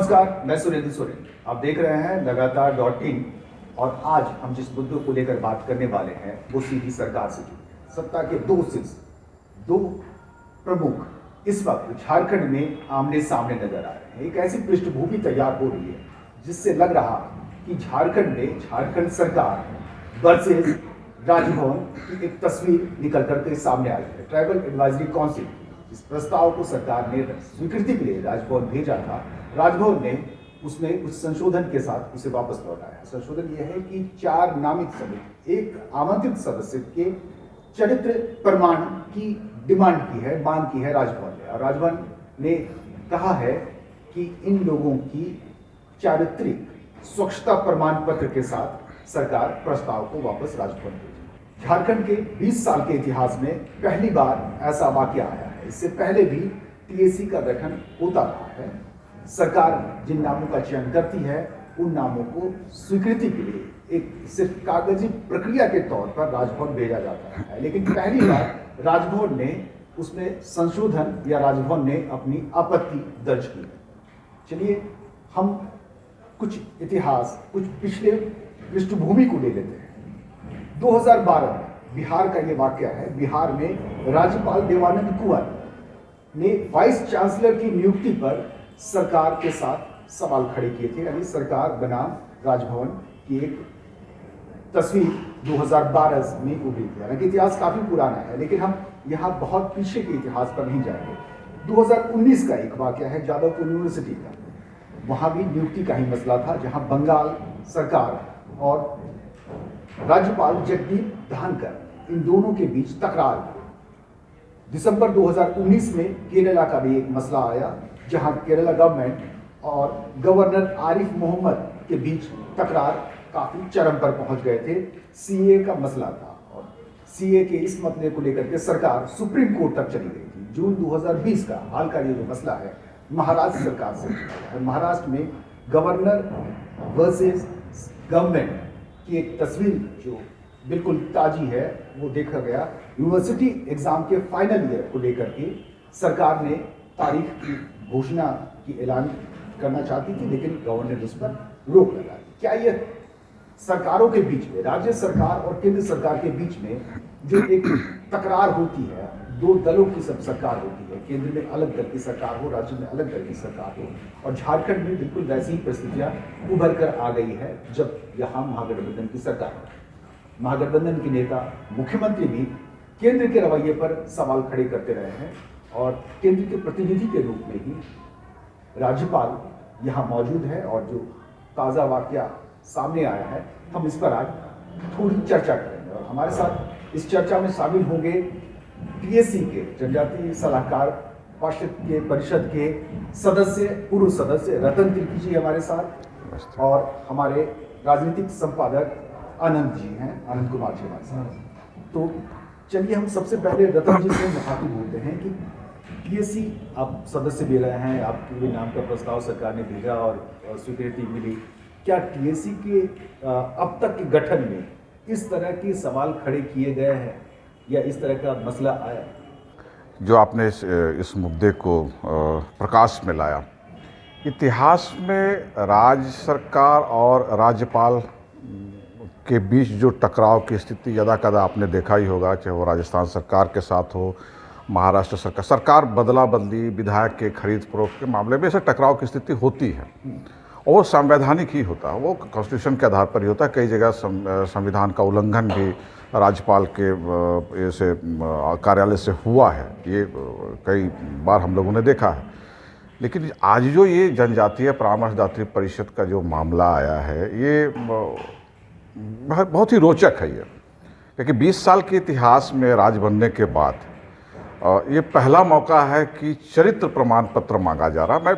नमस्कार, मैं सुरेंद्र सोरेन। आप देख रहे हैं लगातार .in और आज हम जिस मुद्दों को लेकर बात करने वाले हैं वो सीधी सरकार से जुड़ी। सत्ता के दो शीर्ष, दो प्रमुख इस वक्त झारखंड में आमने सामने नजर आ रहे हैं। एक ऐसी पृष्ठभूमि तैयार हो रही है जिससे लग रहा कि झारखंड में झारखंड सरकार वर्सेस राजभवन की एक तस्वीर निकल करके सामने आई है। ट्राइबल एडवाइजरी काउंसिल इस प्रस्ताव को सरकार ने स्वीकृति के लिए राजभवन भेजा था। राजभवन ने उसमें कुछ संशोधन के साथ उसे वापस लौटाया। संशोधन यह है कि 4 नामित समिति एक आमंत्रित सदस्य के चरित्र प्रमाण की डिमांड की है, मांग की है राजभवन ने। और राजभवन ने कहा है कि इन लोगों की चारित्रिक स्वच्छता प्रमाण पत्र के साथ सरकार प्रस्ताव को वापस राजभवन भेजे। झारखंड के 20 साल के इतिहास में पहली बार ऐसा वाकया आया है। इससे पहले भी टीएसी का गठन होता रहा है। सरकार जिन नामों का चयन करती है उन नामों को स्वीकृति के लिए एक सिर्फ कागजी प्रक्रिया के तौर पर राजभवन भेजा जाता है, लेकिन पहली बार राजभवन ने उसमें संशोधन या राजभवन ने अपनी आपत्ति दर्ज की। चलिए हम कुछ इतिहास, कुछ पिछले पृष्ठभूमि को ले लेते हैं। 2012 में बिहार का ये वाकया है। बिहार में राज्यपाल देवानंद कुंवर ने वाइस चांसलर की नियुक्ति पर सरकार के साथ सवाल खड़े किए थे। यानी सरकार बनाम राजभवन की एक तस्वीर 2012 में उभरी थी। हालांकि इतिहास काफी पुराना है, लेकिन हम यहाँ बहुत पीछे के इतिहास पर नहीं जाएंगे। 2019 का एक वाकया है जादवपुर यूनिवर्सिटी का। वहां भी नियुक्ति का ही मसला था, जहां बंगाल सरकार और राज्यपाल जगदीप धनखड़ इन दोनों के बीच तकरार हुई। दिसंबर 2019 में केरला का भी एक मसला आया, जहां केरला गवर्नमेंट और गवर्नर आरिफ मोहम्मद के बीच तकरार काफी चरम पर पहुंच गए थे। सीए का मसला था और सीए के इस मसले को लेकर के सरकार सुप्रीम कोर्ट तक चली गई थी। जून 2020 का हाल का ये जो मसला है महाराष्ट्र सरकार से है। महाराष्ट्र में गवर्नर वर्सेस गवर्नमेंट की एक तस्वीर जो बिल्कुल ताजी है वो देखा गया। यूनिवर्सिटी एग्जाम के फाइनल ईयर को लेकर के सरकार ने तारीख की घोषणा की ऐलान करना चाहती थी, लेकिन गवर्नर ने उस पर रोक लगा दी। क्या ये सरकारों के बीच में, राज्य सरकार और केंद्र सरकार के बीच में जो एक तकरार होती है, दो दलों की सब सरकार होती है, केंद्र में अलग दल की सरकार हो, राज्य में अलग दल की सरकार हो, और झारखंड में बिल्कुल वैसी ही परिस्थितियां उभर कर आ गई है जब यहाँ महागठबंधन की सरकार है। महागठबंधन के नेता, मुख्यमंत्री भी केंद्र के रवैये पर सवाल खड़े करते रहे हैं और केंद्र के प्रतिनिधि के रूप में ही राज्यपाल यहाँ मौजूद है। और जो ताज़ा वाकया सामने आया है, हम इस पर आज थोड़ी चर्चा करेंगे। और हमारे साथ इस चर्चा में शामिल होंगे टीएसी के जनजातीय सलाहकार परिषद के सदस्य, पूर्व सदस्य रतन तिर्की जी हमारे साथ, और हमारे राजनीतिक संपादक आनंद जी हैं, आनंद कुमार जी हमारे साथ। तो चलिए हम सबसे पहले रतन जी से मुखातिब होते हैं कि टीएसी आप सदस्य भी रहे हैं, आपके भी नाम का प्रस्ताव सरकार ने भेजा और स्वीकृति मिली। क्या टीएसी के अब तक के गठन में इस तरह के सवाल खड़े किए गए हैं या इस तरह का मसला आया? जो आपने इस मुद्दे को प्रकाश में लाया, इतिहास में राज्य सरकार और राज्यपाल के बीच जो टकराव की स्थिति यदा कदा आपने देखा ही होगा, चाहे वो राजस्थान सरकार के साथ हो, महाराष्ट्र सरकार बदला बदली, विधायक के खरीद फरोख्त के मामले में ऐसे टकराव की स्थिति होती है और वो संवैधानिक ही होता है, वो कॉन्स्टिट्यूशन के आधार पर ही होता है। कई जगह संविधान का उल्लंघन भी राज्यपाल के ऐसे कार्यालय से हुआ है, ये कई बार हम लोगों ने देखा है। लेकिन आज जो ये जनजातीय परामर्शदात्री परिषद का जो मामला आया है, ये बहुत ही रोचक है ये, क्योंकि 20 साल के इतिहास में राज बनने के बाद ये पहला मौका है कि चरित्र प्रमाण पत्र मांगा जा रहा। मैं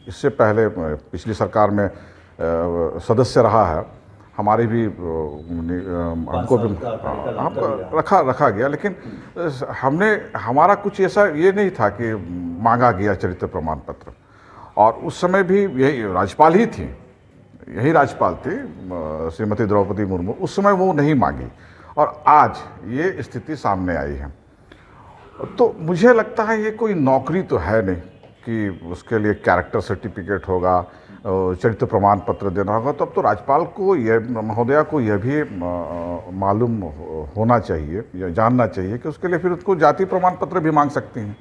इससे पहले पिछली सरकार में सदस्य रहा है, हमारे भी हमको भी रखा गया, लेकिन हमारा कुछ ऐसा ये नहीं था कि मांगा गया चरित्र प्रमाण पत्र। और उस समय भी यही राज्यपाल ही थी, यही राज्यपाल थी श्रीमती द्रौपदी मुर्मू, उस समय वो नहीं मांगी और आज ये स्थिति सामने आई है। तो मुझे लगता है ये कोई नौकरी तो है नहीं उसके लिए कैरेक्टर सर्टिफिकेट होगा, चरित्र प्रमाण पत्र देना होगा, तो अब तो राज्यपाल को महोदया को यह भी मालूम होना चाहिए या जानना चाहिए कि उसके लिए फिर उसको जाति प्रमाण पत्र भी मांग सकती हैं,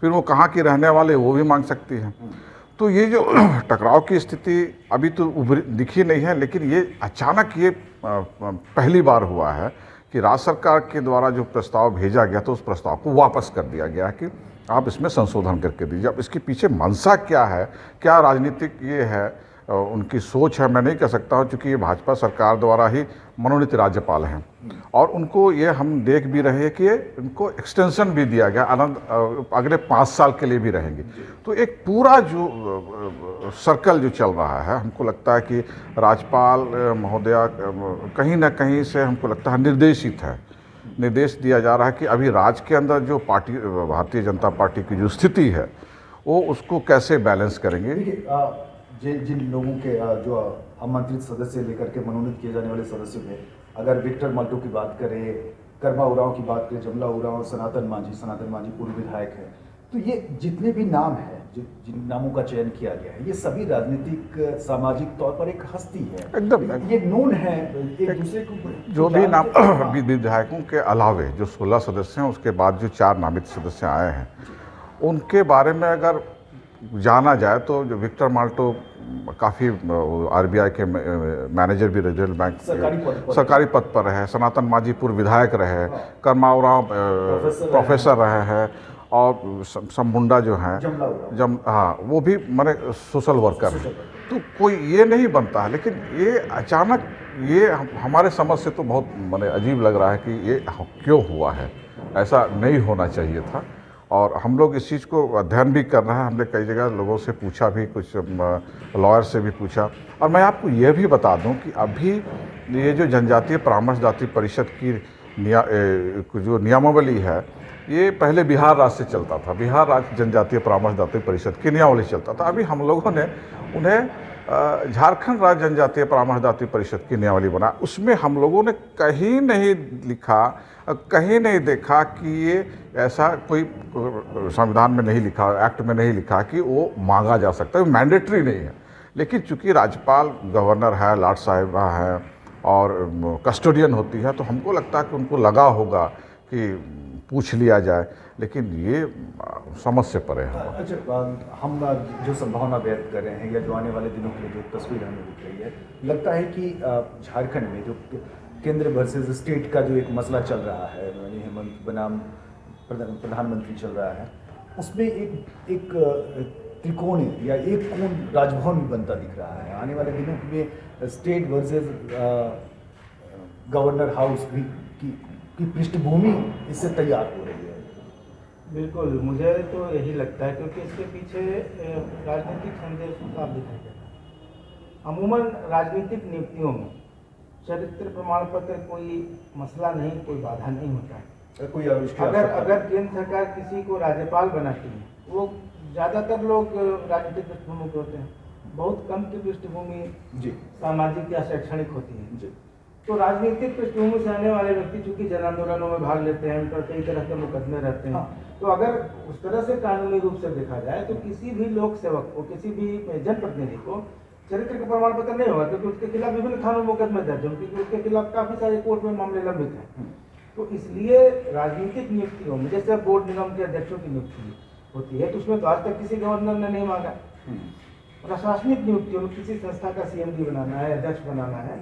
फिर वो कहाँ की रहने वाले वो भी मांग सकती हैं। तो ये जो टकराव की स्थिति अभी तो दिखी नहीं है, लेकिन ये अचानक ये पहली बार हुआ है कि राज्य सरकार के द्वारा जो प्रस्ताव भेजा गया तो उस प्रस्ताव को वापस कर दिया गया कि आप इसमें संशोधन करके दीजिए। अब इसके पीछे मंशा क्या है, क्या राजनीतिक ये है, उनकी सोच है, मैं नहीं कह सकता हूँ, क्योंकि ये भाजपा सरकार द्वारा ही मनोनीत राज्यपाल हैं और उनको ये हम देख भी रहे हैं कि इनको एक्सटेंशन भी दिया गया, अगले 5 साल के लिए भी रहेंगे। तो एक पूरा जो सर्कल जो चल रहा है, हमको लगता है कि राज्यपाल महोदया कहीं ना कहीं से हमको लगता है निर्देशित है, निर्देश दिया जा रहा है कि अभी राज्य के अंदर जो पार्टी भारतीय जनता पार्टी की जो स्थिति है वो उसको कैसे बैलेंस करेंगे। देखिए, जिन लोगों के जो आमंत्रित सदस्य लेकर के मनोनीत किए जाने वाले सदस्यों में अगर विक्टर माल्टो की बात करें, कर्मा उरांव की बात करें, जमला उरांव, सनातन मांझी पूर्व विधायक है, तो ये जितने भी नाम हैं, जिन नामों का चयन किया गया है, ये सभी राजनीतिक सामाजिक तौर पर एक हस्ती है, एकदम ये नून है एक दूसरे को। जो भी नाम विधायकों के अलावे जो 16 सदस्य हैं, उसके बाद जो 4 नामित सदस्य आए हैं, उनके बारे में अगर जाना जाए तो जो विक्टर माल्टो काफ़ी आरबीआई के मैनेजर भी रिजर्व बैंक सरकारी पद पर रहे, सनातन मांझी पूर्व विधायक रहे, कर्मा उरांव प्रोफेसर रहे हैं, और मुंडा जो हैं हाँ वो भी माने सोशल वर्कर हैं। तो कोई ये नहीं बनता है, लेकिन ये अचानक ये हमारे समझ से तो बहुत माने अजीब लग रहा है कि ये क्यों हुआ है, ऐसा नहीं होना चाहिए था। और हम लोग इस चीज़ को अध्ययन भी कर रहे हैं, हमने कई जगह लोगों से पूछा भी, कुछ लॉयर से भी पूछा। और मैं आपको ये भी बता दूं कि अभी ये जो जनजातीय परामर्शदात्री परिषद की जो नियमावली है, ये पहले बिहार राज्य से चलता था, बिहार राज्य जनजातीय परामर्शदात्री परिषद की नियमावली चलता था। अभी हम लोगों ने उन्हें झारखंड राज्य जनजातीय परामर्शदात्री परिषद की नियमावली बनाया। उसमें हम लोगों ने कहीं नहीं लिखा, कहीं नहीं देखा कि ये ऐसा कोई संविधान में नहीं लिखा, एक्ट में नहीं लिखा कि वो मांगा जा सकता है, मैंडेटरी नहीं है। लेकिन चूंकि राज्यपाल गवर्नर है, लॉर्ड साहिबा है और कस्टोडियन होती है, तो हमको लगता है कि उनको लगा होगा कि पूछ लिया जाए, लेकिन ये समझ से परे है। अच्छा, हम जो संभावना व्यक्त कर रहे हैं या जो आने वाले दिनों की जो तस्वीर हमें दिख रही है, लगता है कि झारखंड में जो केंद्र वर्सेस स्टेट का जो एक मसला चल रहा है, हेमंत बनाम प्रधानमंत्री चल रहा है, उसमें एक त्रिकोणीय या एक कोण राजभवन भी बनता दिख रहा है। आने वाले दिनों में स्टेट वर्सेस गवर्नर हाउस भी की पृष्ठभूमि इससे तैयार हो रही है। बिल्कुल, मुझे तो यही लगता है, क्योंकि इसके पीछे राजनीतिक संदेश साफ दिखाई देता है। अमूमन राजनीतिक नियुक्तियों में चरित्र प्रमाण पत्र कोई मसला नहीं, कोई बाधा नहीं होता है। कोई अगर केंद्र सरकार किसी को राज्यपाल बनाती है, वो ज़्यादातर लोग राजनीतिक पृष्ठभूमि के होते हैं, बहुत कम की पृष्ठभूमि सामाजिक या शैक्षणिक होती है। तो राजनीतिक पृष्ठभूमि से आने वाले व्यक्ति चूंकि जन आंदोलनों में भाग लेते हैं, उन पर कई तरह के मुकदमे रहते हैं, तो अगर उस तरह से कानूनी रूप से देखा जाए तो किसी भी लोक सेवक को, किसी भी जनप्रतिनिधि को चरित्र का प्रमाण पत्र नहीं होगा, क्योंकि उसके खिलाफ विभिन्न कानूनी मुकदमे दर्ज हैं, क्योंकि उसके खिलाफ काफी सारे कोर्ट में मामले लंबित हैं। तो इसलिए राजनीतिक नियुक्तियों में, जैसे बोर्ड निगम के अध्यक्षों की नियुक्ति होती है, तो उसमें तो आज तक किसी गवर्नर ने नहीं मांगा। प्रशासनिक नियुक्तियों में किसी संस्था का सीएमडी बनाना है, अध्यक्ष बनाना है,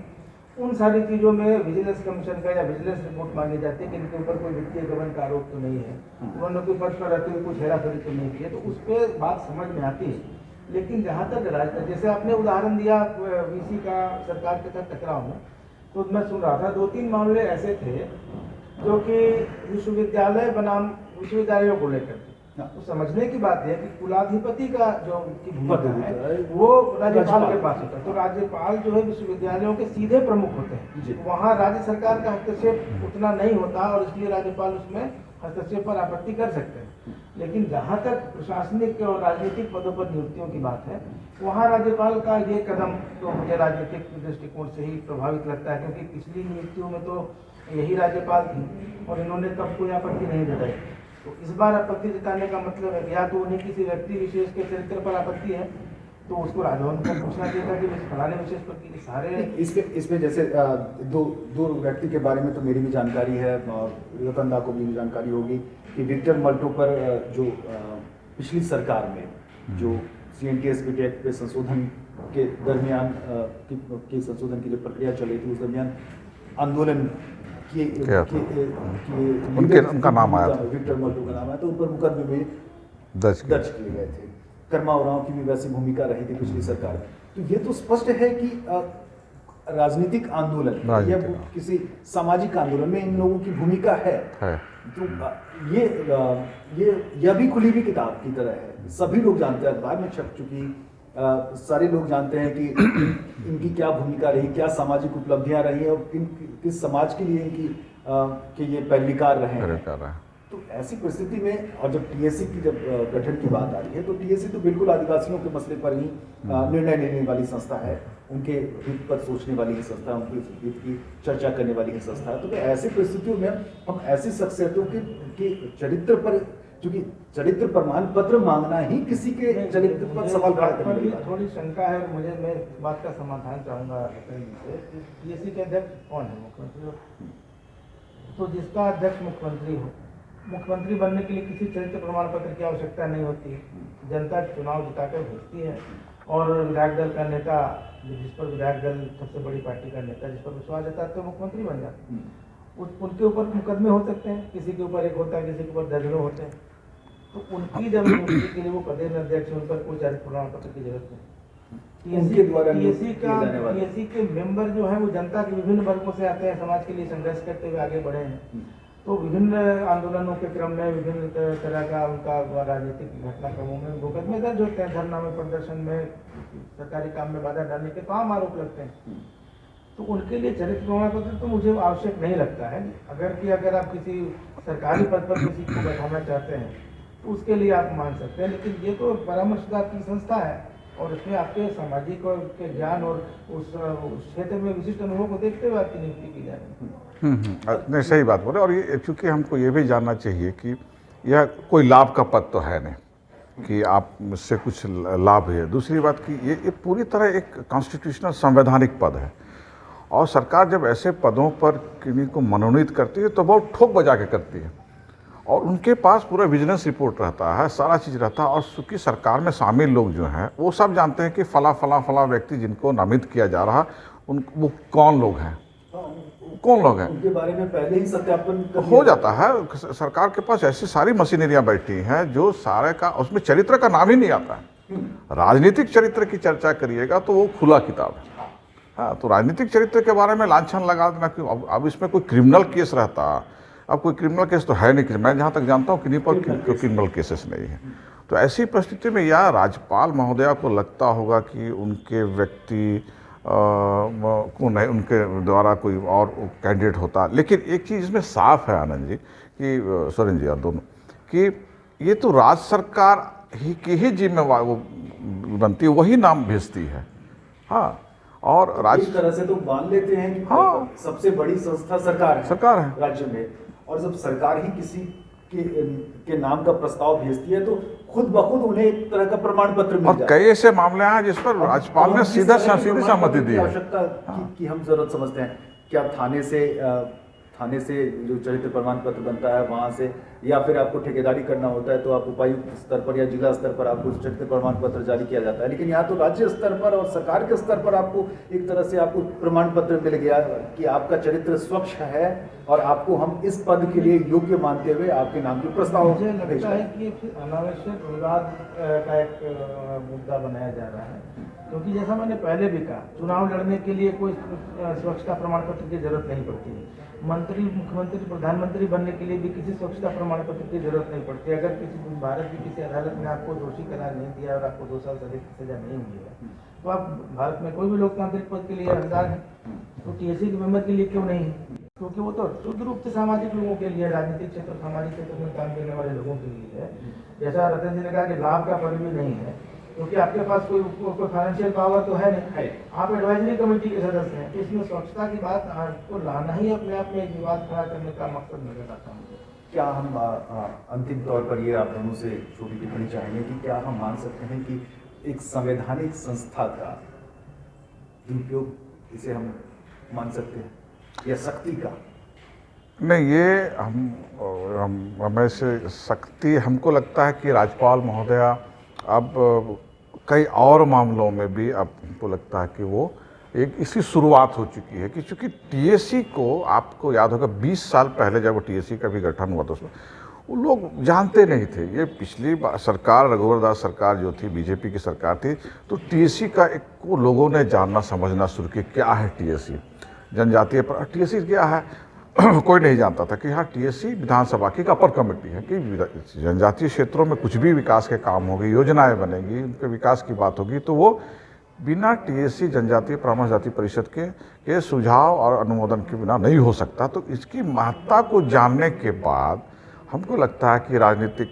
उन सारी चीज़ों में विजिलेंस कमीशन का या विजिलेंस रिपोर्ट मांगी जाती है कि इनके ऊपर कोई वित्तीय गबन का आरोप तो नहीं है, उन्होंने कोई पद पर रहते हुए कुछ हेराफेरी तो नहीं की है, तो उस पर बात समझ में आती है। लेकिन जहाँ तक जैसे आपने उदाहरण दिया वीसी का सरकार के साथ टकराव में, तो मैं सुन रहा था 2-3 मामले ऐसे थे जो कि विश्वविद्यालय बनाम विश्वविद्यालयों को लेकर, तो समझने की बात है कि कुलाधिपति का जो की भूमिका है वो राज्यपाल के पास होता है। तो राज्यपाल जो है विश्वविद्यालयों के सीधे प्रमुख होते हैं, वहाँ राज्य सरकार का हस्तक्षेप उतना नहीं होता और इसलिए राज्यपाल उसमें हस्तक्षेप पर आपत्ति कर सकते हैं। लेकिन जहाँ तक प्रशासनिक और राजनीतिक पदों पर नियुक्तियों की बात है, वहाँ राज्यपाल का ये कदम तो मुझे राजनीतिक दृष्टिकोण से ही प्रभावित लगता है, क्योंकि पिछली नियुक्तियों में तो यही राज्यपाल थी और इन्होंने तब कोई आपत्ति नहीं जताई। तो इस बार आपत्ति जताने का मतलब है या तो उन्हें किसी व्यक्ति विशेष के चरित्र पर आपत्ति है तो उसको राजभवन को पूछना चाहिए था कि फलाने विशेष पर कि सारे इसमें जैसे दो व्यक्ति के बारे में तो मेरी भी जानकारी है और रतन दा को भी जानकारी होगी कि विक्टर मल्टो पर जो पिछली सरकार में जो CNTSP एक्ट पे संशोधन के दरमियान की संशोधन की जो प्रक्रिया चल रही थी उस दरमियान आंदोलन उनका नाम आया था, विक्टर मल्टो का नाम आया, तो उन पर मुकदमे भी दर्ज किए गए थे। कर्मा उरांव की भी वैसी भूमिका रही थी पिछली सरकार में। तो ये तो स्पष्ट है कि राजनीतिक आंदोलन या किसी सामाजिक आंदोलन में इन लोगों की भूमिका है। तो यह भी खुली हुई किताब की तरह है, सभी लोग जानते हैं, अखबार में छप चुकी, सारे लोग जानते हैं कि इनकी क्या भूमिका रही, क्या सामाजिक उपलब्धियां रही हैं और किस समाज के लिए इनकी कि ये पैरविकार रहे हैं। तो ऐसी परिस्थिति में और जब TSC की जब गठन की बात आ रही है तो TSC तो बिल्कुल आदिवासियों के मसले पर ही निर्णय लेने वाली संस्था है, उनके हित पर सोचने वाली ही संस्था, उनके हित की चर्चा करने वाली ही संस्था है। तो ऐसी परिस्थितियों में हम ऐसी शख्सियतों के चरित्र पर, चूंकि चरित्र प्रमाण पत्र मांगना ही किसी के चरित्र पर सवाल खड़ा करने की थोड़ी शंका है। मैं इस बात का समाधान चाहूँगा TSC के अध्यक्ष कौन है? मुख्यमंत्री। तो जिसका अध्यक्ष मुख्यमंत्री बनने के लिए किसी चरित्र प्रमाण पत्र की आवश्यकता नहीं होती। जनता चुनाव जिताकर भेजती है और विधायक दल का नेता, जिस पर विधायक दल सबसे बड़ी पार्टी का नेता जिस पर विश्वास जताता है तो मुख्यमंत्री बन जाते हैं। उनके ऊपर मुकदमे हो सकते हैं, किसी के ऊपर एक होता है, किसी के ऊपर दर्जनों होते हैं। तो उनकी जब नियुक्ति के लिए वो पदेन अध्यक्ष, उन पर कोई चरित्र प्रमाण पत्र की जरूरत नहीं। TSC के मेंबर जो है वो जनता के विभिन्न वर्गों से आते हैं, समाज के लिए संघर्ष करते हुए आगे बढ़े हैं। तो विभिन्न आंदोलनों के क्रम में विभिन्न तरह का उनका राजनीतिक घटनाक्रमों में मुकदमे दर्ज होते हैं, धरना में, प्रदर्शन में, सरकारी काम में बाधा डालने के तमाम आरोप लगते हैं। तो उनके लिए चरित्र प्रमाण पत्र तो मुझे आवश्यक नहीं लगता है। अगर आप किसी सरकारी पद पर किसी को बैठाना चाहते हैं तो उसके लिए आप मान सकते हैं, लेकिन ये तो परामर्शदाता की संस्था है और इसमें आपके सामाजिक और के ज्ञान और उस क्षेत्र में विशिष्ट अनुभव को देखते हुए आपकी नियुक्ति की जा रही है। नहीं, सही बात बोले। और ये चूँकि हमको ये भी जानना चाहिए कि यह कोई लाभ का पद तो है नहीं कि आप इससे कुछ लाभ है। दूसरी बात कि ये पूरी तरह एक कॉन्स्टिट्यूशनल संवैधानिक पद है और सरकार जब ऐसे पदों पर किन्हीं को मनोनीत करती है तो बहुत ठोक बजा के करती है और उनके पास पूरा विजिलेंस रिपोर्ट रहता है, सारा चीज़ रहता है। और चूँकि सरकार में शामिल लोग जो हैं वो सब जानते हैं कि फला व्यक्ति जिनको नामित किया जा रहा वो कौन लोग हैं, उनके बारे में पहले ही सत्यापन हो जाता है। सरकार के पास ऐसी सारी मशीनरियां बैठी हैं जो सारे का, उसमें चरित्र का नाम ही नहीं आता है। राजनीतिक चरित्र की चर्चा करिएगा तो वो खुला किताब है। हाँ, तो राजनीतिक चरित्र के बारे में लांछन लगा देना कि अब इसमें कोई क्रिमिनल केस रहता, अब कोई क्रिमिनल केस तो है नहीं, मैं जहाँ तक जानता हूँ किन्हीं पर क्रिमिनल केसेस नहीं है। तो ऐसी परिस्थिति में या राज्यपाल महोदया को लगता होगा कि उनके व्यक्ति को नहीं, उनके द्वारा कोई और कैंडिडेट होता। लेकिन एक चीज़ इसमें साफ है आनंद जी कि सोरेन जी और दोनों कि ये तो राज्य सरकार ही की ही जिम्मेवार वो बनती है, वही नाम भेजती है। हाँ, और राज्य तरह से तो मान लेते हैं कि हाँ, सबसे बड़ी संस्था सरकार है राज्य में, और जब सरकार ही किसी के नाम का प्रस्ताव भेजती है तो खुद बखुद उन्हें एक तरह का प्रमाण पत्र मिल जाता है। और कई ऐसे मामले हैं जिस पर राज्यपाल ने सीधी सहमति दी है। आवश्यकता की हम जरूरत समझते हैं कि आप थाने से जो चरित्र प्रमाण पत्र बनता है वहाँ से, या फिर आपको ठेकेदारी करना होता है तो आप उपायुक्त स्तर पर या जिला स्तर पर आपको चरित्र प्रमाण पत्र जारी किया जाता है। लेकिन यहाँ तो राज्य स्तर पर और सरकार के स्तर पर आपको एक तरह से आपको प्रमाण पत्र मिल गया कि आपका चरित्र स्वच्छ है और आपको हम इस पद के लिए योग्य मानते हुए आपके नाम की प्रस्ताव। मुझे लगता है कि अनावश्यक विवाद का एक मुद्दा बनाया जा रहा है, क्योंकि जैसा मैंने पहले भी कहा, चुनाव लड़ने के लिए कोई स्वच्छता प्रमाण पत्र की जरूरत नहीं पड़ती है। मंत्री, मुख्यमंत्री, प्रधानमंत्री बनने के लिए भी किसी स्वच्छता प्रमाण पत्र की जरूरत नहीं पड़ती। अगर किसी भारत की किसी अदालत ने आपको दोषी करार नहीं दिया और आपको 2 साल से अधिक की सजा नहीं हुई है तो आप भारत में कोई भी लोकतांत्रिक पद के लिए हकदार है। तो TSC के मेंबर के लिए क्यों नहीं है? क्योंकि वो तो शुद्ध रूप से सामाजिक लोगों के लिए, राजनीतिक क्षेत्र, सामाजिक क्षेत्र में काम करने वाले लोगों के लिए है। जैसा रतन जी ने कहा कि लाभ का पद भी नहीं है, क्योंकि आपके पास कोई फाइनेंशियल पावर तो है नहीं, आप एडवाइजरी कमेटी के सदस्य हैं। इसमें स्वच्छता की बात को लाना ही अपने आप में एक विवाद खड़ा करने का मकसद नजर आता है। क्या हम अंतिम तौर पर ये आप दोनों से छोटी टिप्पणी चाहेंगे कि क्या हम मान सकते हैं कि एक संवैधानिक संस्था का दुरुपयोग इसे हम मान सकते हैं या शक्ति का? नहीं, ये हमें से सख्ती हमको लगता है कि राज्यपाल महोदया अब कई और मामलों में भी अब हमको लगता है कि वो एक इसकी शुरुआत हो चुकी है कि चूँकि टीएसी को आपको याद होगा 20 साल पहले जब वो टीएसी का भी गठन हुआ था उसमें वो लोग जानते नहीं थे। ये पिछली सरकार रघुवर दास सरकार जो थी बीजेपी की सरकार थी तो टीएसी का एक को लोगों ने जानना समझना शुरू किया क्या है टीएसी, जनजातीय टीएसी क्या है कोई नहीं जानता था कि हाँ टीएसी विधानसभा की एक अपर कमेटी है कि जनजातीय क्षेत्रों में कुछ भी विकास के काम होगी, योजनाएं बनेंगी, उनके विकास की बात होगी तो वो बिना टीएसी जनजातीय परामर्श जाति परिषद के सुझाव और अनुमोदन के बिना नहीं हो सकता। तो इसकी महत्ता को जानने के बाद हमको लगता है कि राजनीतिक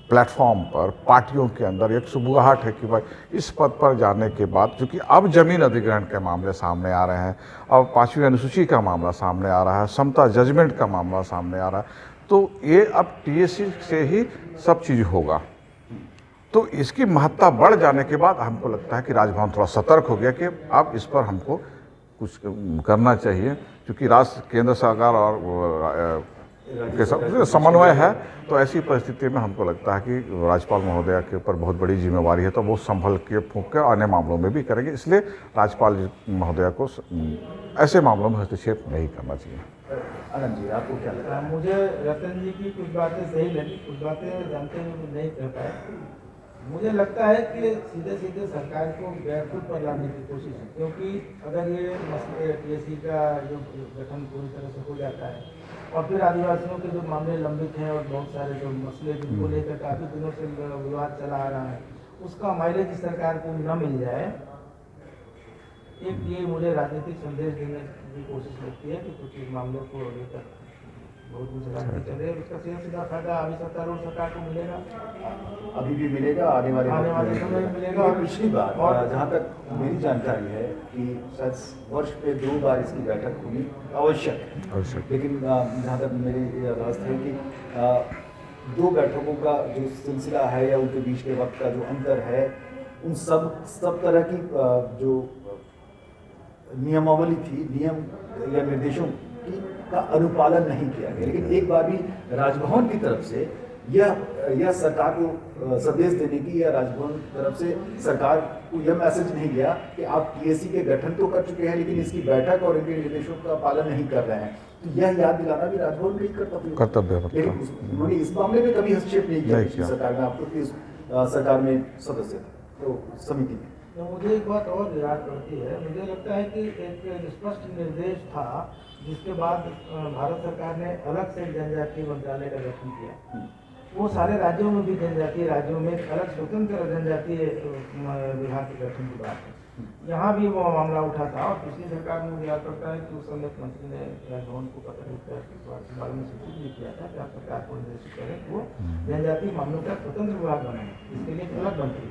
प्लेटफॉर्म पर पार्टियों के अंदर एक सुबुगाहट है कि भाई इस पद पर जाने के बाद क्योंकि अब जमीन अधिग्रहण के मामले सामने आ रहे हैं, अब 5वीं अनुसूची का मामला सामने आ रहा है, समता जजमेंट का मामला सामने आ रहा है, तो ये अब टीएसी से ही सब चीज़ होगा। तो इसकी महत्ता बढ़ जाने के बाद हमको लगता है कि राजभवन थोड़ा सतर्क हो गया कि अब इस पर हमको कुछ करना चाहिए क्योंकि केंद्र सरकार और के समन्वय है। तो ऐसी परिस्थिति में हमको लगता है कि राज्यपाल महोदया के ऊपर बहुत बड़ी जिम्मेवारी है तो वो संभल के फूंक के अन्य मामलों में भी करेंगे, इसलिए राज्यपाल महोदया को ऐसे मामलों में हस्तक्षेप नहीं करना चाहिए। आनंद जी, आपको क्या लगता है? मुझे रतन जी की कुछ बातें सही लगी, कुछ बातें जानते हुए नहीं कर पाए। मुझे लगता है कि सीधे सीधे सरकार को बैकफुट पर लाने की कोशिश है, क्योंकि अगर ये मसले टीएसी का जो गठन पूरी तरह से हो जाता है और फिर आदिवासियों के जो मामले लंबित हैं और बहुत सारे जो मसले जिनको लेकर काफ़ी दिनों से विवाद चला आ रहा है उसका माइलेज सरकार को न मिल जाए, एक ये मुझे राजनीतिक संदेश देने की कोशिश लगती है कि कुछ इस मामले को लेकर बहुत गुजरात चले, उसका सीधा फायदा अभी सत्तारूढ़ सरकार को मिलेगा, अभी भी मिलेगा, आने वाले समय में मिलेगा। और पिछली बार जहाँ तक मेरी जानकारी है कि शायद वर्ष पे 2 बार इसकी बैठक होनी आवश्यक है, लेकिन जहाँ तक मेरी आवाज़ है कि 2 बैठकों का जो सिलसिला है या उनके बीच के वक्त का जो अंतर है उन सब तरह की जो नियमावली थी, नियम या निर्देशों का अनुपालन नहीं किया गया। लेकिन एक बार भी राजभवन की तरफ से यह सरकार को संदेश देने की या राजभवन की तरफ से सरकार को यह मैसेज नहीं गया कि आप टीएसी के गठन तो कर चुके हैं लेकिन इसकी बैठक और इनके निर्देशों का पालन नहीं कर रहे हैं, तो यह याद दिलाना भी राजभवन का कर्तव्य है। लेकिन उन्होंने इस मामले में कभी हस्तक्षेप नहीं किया सरकार में, आपको सरकार में सदस्य तो समिति में। तो मुझे एक बात और याद पड़ती है, मुझे लगता है कि एक स्पष्ट निर्देश था जिसके बाद भारत सरकार ने अलग से जनजातीय मंत्रालय का गठन किया। वो सारे राज्यों में भी जनजातीय राज्यों में अलग स्वतंत्र जनजातीय विभाग के गठन की बात है। यहाँ भी वो मामला उठा था और पिछली सरकार में मुझे याद पड़ता है कि उस समय मंत्री ने राजभवन को पत्र लिखकर इस बारे में सूचित भी किया था कि आप सरकार को निर्देशित करें कि वो जनजातीय मामलों का स्वतंत्र विभाग बनाए, इसके लिए अलग मंत्री।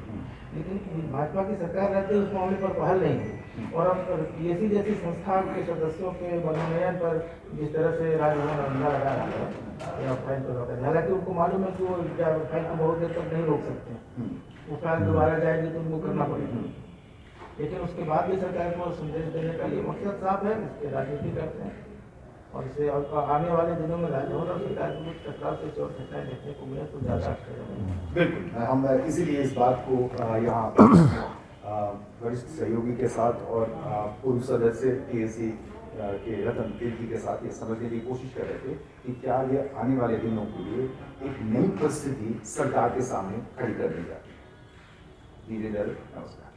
लेकिन भाजपा की सरकार रहते उस मामले पर पहल नहीं हुई और अब टीएसी जैसी संस्था के सदस्यों के मनोनयन पर जिस तरह से राजभवन अंधा लगा रहा है या फाइल पर रोका, हालांकि उनको मालूम है कि वो फाइल को बहुत देर तक नहीं रोक सकते, वो फाइल दोबारा जाएगी तो उनको करना पड़ेगा। लेकिन उसके बाद भी सरकार को संदेश देने का ये मकसद साफ है, इसके राजनीति करते हैं और इसे आने वाले दिनों में राजभवन और सरकार के बीच टकराव से चोट खटाई देखने को मिले तो ज़्यादा अच्छा रहेगा। बिल्कुल, हम इसीलिए इस बात को यहाँ वरिष्ठ सहयोगी के साथ और पूर्व सदस्य टीएसी के रतन तिर्की के साथ ये समझने की कोशिश कर रहे थे कि क्या ये आने वाले दिनों के लिए एक नई परिस्थिति सरकार के सामने खड़ी कर दी जाती है। नमस्कार।